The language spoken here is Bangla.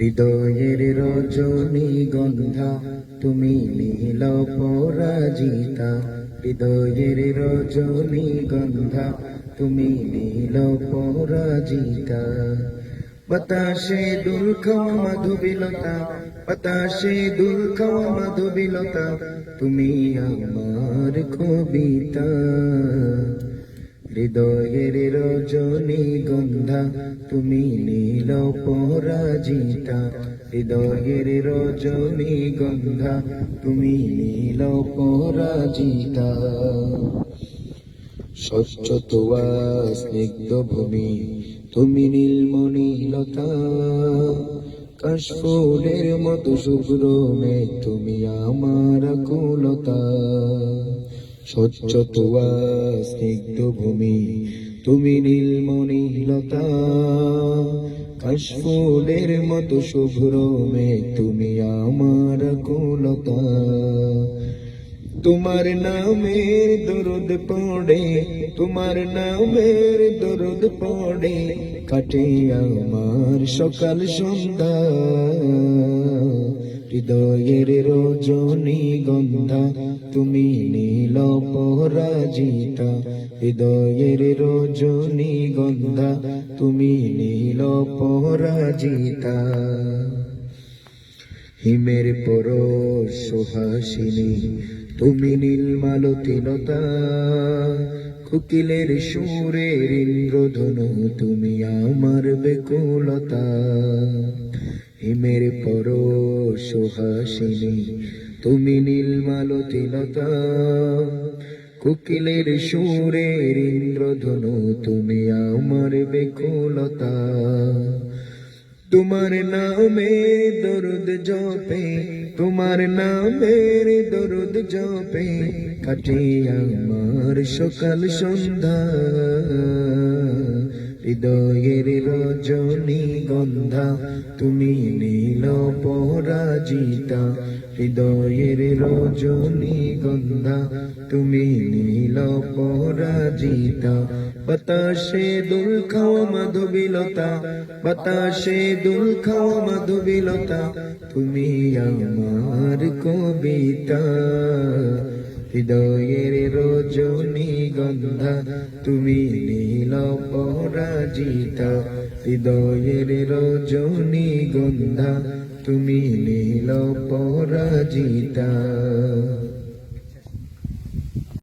হৃদয়ের রজনীগন্ধা তুমি নীল পরাজিতা, হৃদয়ের রজনীগন্ধা তুমি নীল পরাজিতা। বাতাসে দুল খাওয়া মাধবীলতা, বাতাসে দুল খাওয়া মাধবীলতা, তুমি আমার কবিতা। হৃদয়ের রজনীগন্ধা তুমি নীল পরাজিতা, হৃদয়ের রজনীগন্ধা তুমি নীল পরাজিতা। স্বচ্ছ তোয়া স্নিগ্ধ ভূমি তুমি নীলমণিলতা, কাশফুলের মতো শুভ্র মেঘ তুমি আমার আকুলতা। স্বচ্ছ তোয়া স্নিগ্ধ ভূমি তুমি নীলমণিলতা, কাশফুলের মতো শুভ্র মেঘ তুমি আমার আকুলতা। তোমার নামের দরুদ পড়ে, তোমার নামের দরুদ পড়ে কাটে আমার সকাল সন্ধ্যা। হৃদয়ের রজনীগন্ধা তুমি নীল পরাজিতা, হৃদয়ের রজনীগন্ধা তুমি নীল পরাজিতা। হিমের পরশ সুহাসিনী তুমি নীলমালতিলতা, কোকিলের সুরের ইন্দ্রধনু তুমি আমার বেকুলতা। হিমের পরশ সুহাসিনী তুমি নীলমালতিলতা, কোকিলের সুরের ইন্দ্রধনু তুমি আমার বেকুলতা। তোমার নামের দরুদ জপে, তোমার নামের দরুদ জপে কাটে আমার সকাল সন্ধ্যা। হৃদয়ের রজনীগন্ধা তুমি নীল পরাজিতা, হৃদয়ের রজনীগন্ধা তুমি নীল পরাজিতা। বাতাসে দুল খাওয়া মাধবীলতা, বাতাসে দুল খাওয়া মাধবীলতা তুমি আমার কবিতা। হৃদয়ের রজনীগন্ধা তুমি নীল পরাজিতা, হৃদয়ের রজনীগন্ধা তুমি নীল পরাজিতা।